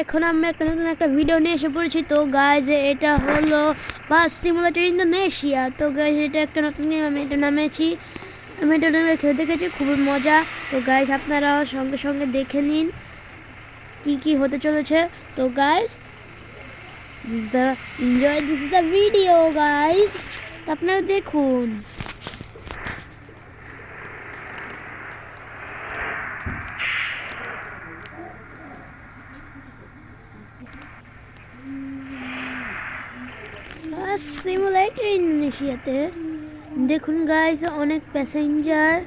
এখন আমরা একটা নতুন একটা ভিডিও নিয়ে এসে পড়েছি। তো গাইজ এটা হলো বাস সিমুলেটর ইন্দোনেশিয়া। তো গাইজ এটা একটা নতুন গেম, আমি এটা নামেছি, আমি এটা নামে খেলে দেখেছি, খুবই মজা। তো গাইজ আপনারা সঙ্গে সঙ্গে দেখে নিন কি কি হতে চলেছে। তো guys this the enjoy, this is the video guys, তো আপনারা দেখুন। বাস সিমুলেটর ইন্দোনেশিয়াতে দেখুন গাইজ অনেক প্যাসেঞ্জার।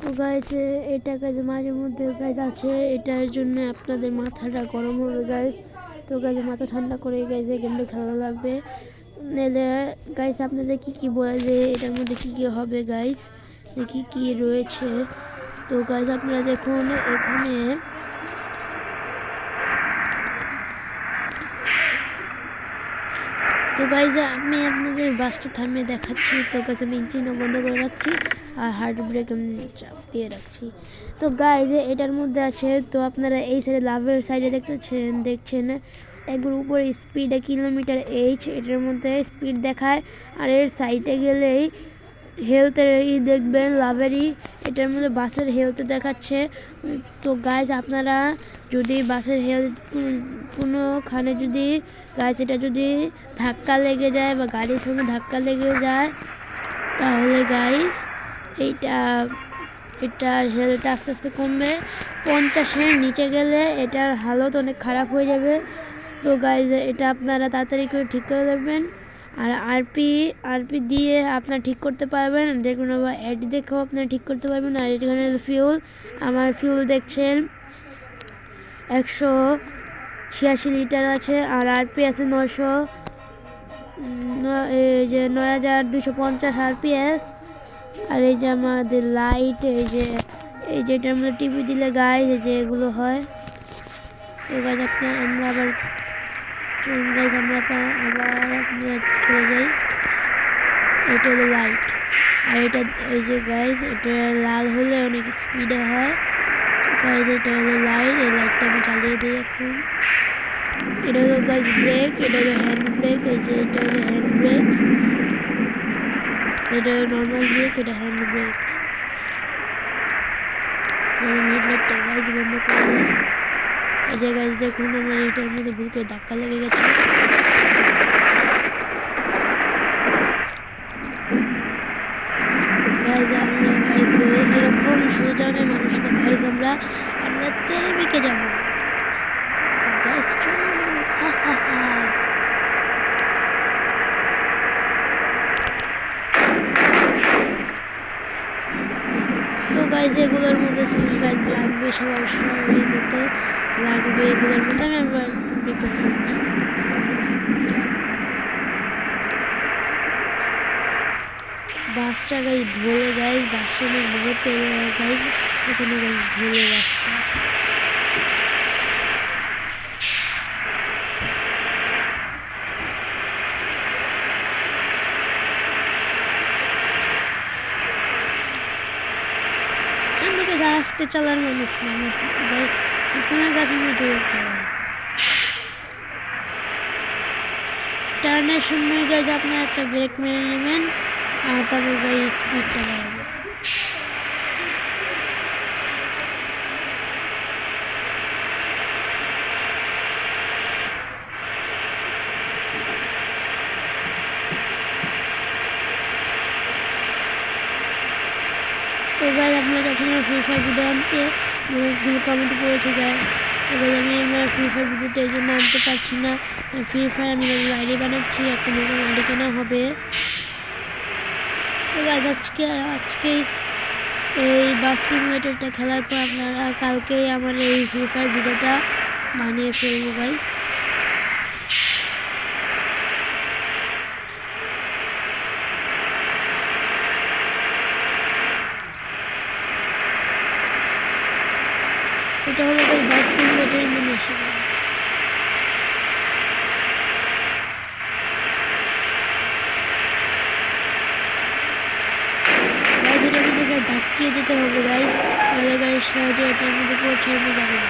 তো গাইজ এটা গাইজ মাঝে মধ্যে গাইজ আছে, এটার জন্য আপনাদের মাথাটা গরম হবে গাইজ। তো গাইজ মাথা ঠান্ডা করে গাইজ এই গেমটা খেলা লাগবে। নাহলে গাইজ আপনাদের কি বলা যায় এটার মধ্যে কি হবে গাইজ, কি রয়েছে। তো গাইজ আপনারা দেখুন এখানে তো গাইজ আমি আপনাদের বাসটা থামিয়ে দেখাচ্ছি। তো গাইজ আমি ইঞ্জিনও বন্ধ করে রাখছি আর হার্ড ব্রেক চাপ দিয়ে রাখছি। তো গাইজ এটার মধ্যে আছে, তো আপনারা এই সাইডে লাভের সাইডে দেখছেন একবার উপরে স্পিড কিলোমিটার এইচ, এটার মধ্যে স্পিড দেখায়। আর এর সাইডে গেলেই হেলথের দেখবেন লাভেরই, এটার মধ্যে বাসের হেলথ দেখাচ্ছে। তো গাইজ আপনারা যদি বাসের হেলথ কোনোখানে যদি গাইজ এটা যদি ধাক্কা লেগে যায় বা গাড়ির সঙ্গে ধাক্কা লেগে যায় তাহলে গাইজ এটার হেলথ আস্তে আস্তে কমবে। 50-এর নিচে গেলে এটার হালত অনেক খারাপ হয়ে যাবে। তো গাইজ এটা আপনারা তাড়াতাড়ি করে ঠিক করে দেবেন। আর আরপি দিয়ে আপনারা ঠিক করতে পারবেন, যে কোনো অ্যাড দেখেও আপনারা ঠিক করতে পারবেন। আর এখানে ফিউল, আমার ফিউল দেখছেন 186 লিটার আছে, আর আরপি আছে 9250 আরপিএস। আর এই যে আমাদের লাইট, এই যেটা আমরা টিভি দিলে গাইজ এই যে এগুলো হয়। তো গাইজ আমরা আবার চলে যাই। এটা হলো লাইট, আর এটা এই যে গাইজ এটা লাল হলে অনেক স্পিডে হয়। গাইজ এটা হলো লাইট, এই লাইটটা আমি চালিয়ে দিই এখন। এটা হলো গাইজ ব্রেক, এটা হলো হ্যান্ড ব্রেক, এই যে এটা হলো হ্যান্ড ব্রেক, এটা হলো নর্মাল ব্রেক, এটা হ্যান্ড ব্রেক। হেডলাইটটা গাইজ বন্ধ করে দিই। এই যে গাইজ দেখুন আমার এটার মধ্যে ভুল করে ধাক্কা লেগে গেছে। গাইজ আমরা গাইজ এরকম সুজানের মানুষ না গাইজ, আমরা তেরে বিকে যাবো। গাইজ তো গাইজ এগুলোর মধ্যে গাইজ লাগবে, সবার মতো লাগবে এগুলোর মধ্যে। আমি আবার বাসটা গাইজ ভোলে গাইজ, বাসটা অনেক ভোলে গাইজ, এখানে গাইজ ভোলে বাসটা। আস্তে চালার মানুষ না, আমি সবসময় গাছের মধ্যে টার্নের সময় গাইজ আপনার একটা ব্রেক মেরে নেবেন আর তারপর গাড়ি স্পিডটা বাড়াবেন। তো গাইজ আপনারা যখন ফ্রি ফায়ার ভিডিও আনতে অনেকগুলো কমেন্ট করেছে যায়, এবার আমি আমার ফ্রি ফায়ার ভিডিওটা এই জন্য আনতে পারছি না। ফ্রি ফায়ার আমি আইডি বানাচ্ছি, একটা নতুন আইডি কেনা হবে। তো গাইজ আজকে এই বাস সিমুলেটরটা খেলার পর আপনারা কালকেই আমার এই ফ্রি ফায়ার ভিডিওটা বানিয়ে ফেলবো গাইজ। এটা হলো গাইজ বাস সিমুলেটর ইন্দোনেশিয়া। ধাক্কিয়ে যেতে হবে গাইজ, তাহলে গাইজ সহজে এটার মধ্যে পৌঁছানো যাবে না।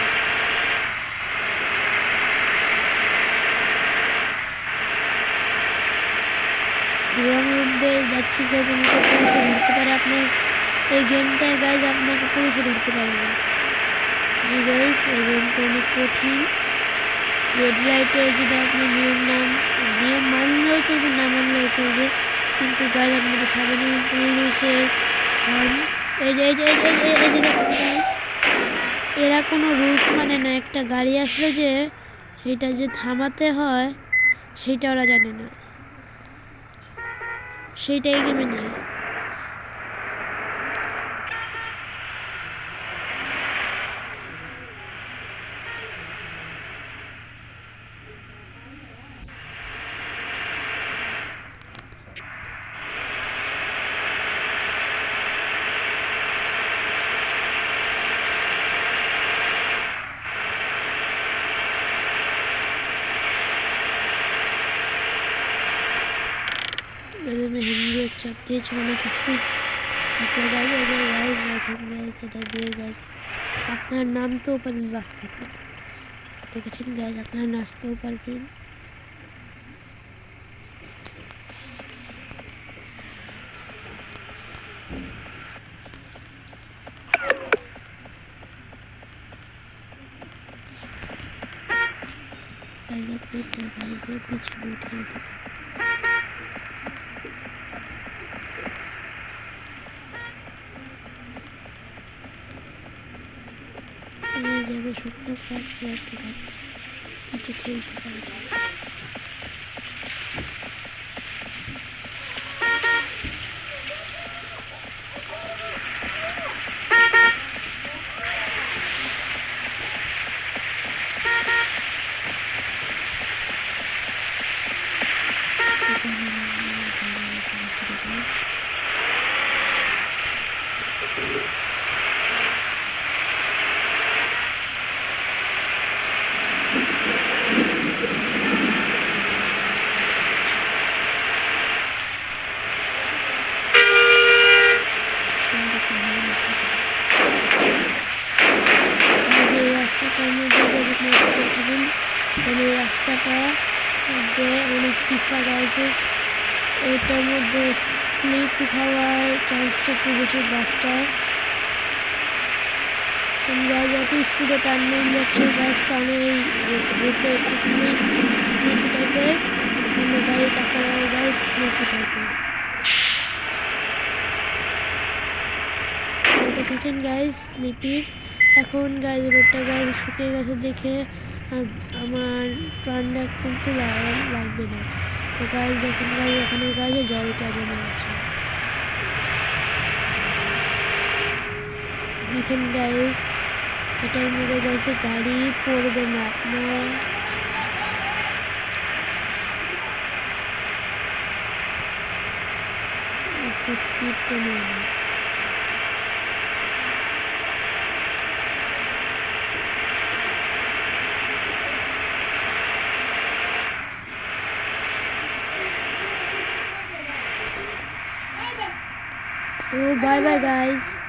মধ্যে যাচ্ছি গাইজ, আমাকে পুলিশে ধরতে পারে। আপনার এই গেমটায় গাইজ আপনাকে পুলিশে ধরতে পারবে। গাইজ এই গেমটা অনেক কঠিন। রেড লাইটে যদি আপনি নিয়ম মানলেও চলবে, না মানলেও চলবে, কিন্তু গাইজ আপনাকে সামনে পুলিশের এই যে এরা কোনো রুলস মানে না। একটা গাড়ি আসলে যে সেটা যে থামাতে হয় সেটা ওরা জানে না, সেইটাই গেমে নেই। मैं हिंदी चाहती है चलने किसको সেটা দিয়ে গাইজ আপনার নামতেও পারেন বাস থেকে, দেখেছেন গাইজ, আপনারা নাচতেও পারবেন। গাইজ আপনি গাইজের পিছনে উঠে যেতে পারেন। যাবে শুকনো কাজ করতে পারে, নিচে খেলতে পারে। রাস্তাটা অনেক পিছা গাইছে, এটার মধ্যে স্লিপ খাওয়ার চান্সটা খুব বেশি বাসটায়। গাছ এত স্পিডে টান নিয়ে যাচ্ছে গাছ, কারণে এই স্লিপ টাইপের গাড়ি চাকা গাছ স্লিপি টাইপের দেখেছেন গাইজ স্লিপি। এখন গাইজ রোডটা গাইজ শুকিয়ে গেছে দেখে আর আমার প্রাণটা কিন্তু লাগবে না। তো গাইজ দেখেন গাইজ এখানে গাইজে জলটা জমে আছে, দেখেন গাইজ এটার মধ্যে গাইছে গাড়ি পড়বে না আপনার। একটু স্পিড কমে না। So bye bye guys.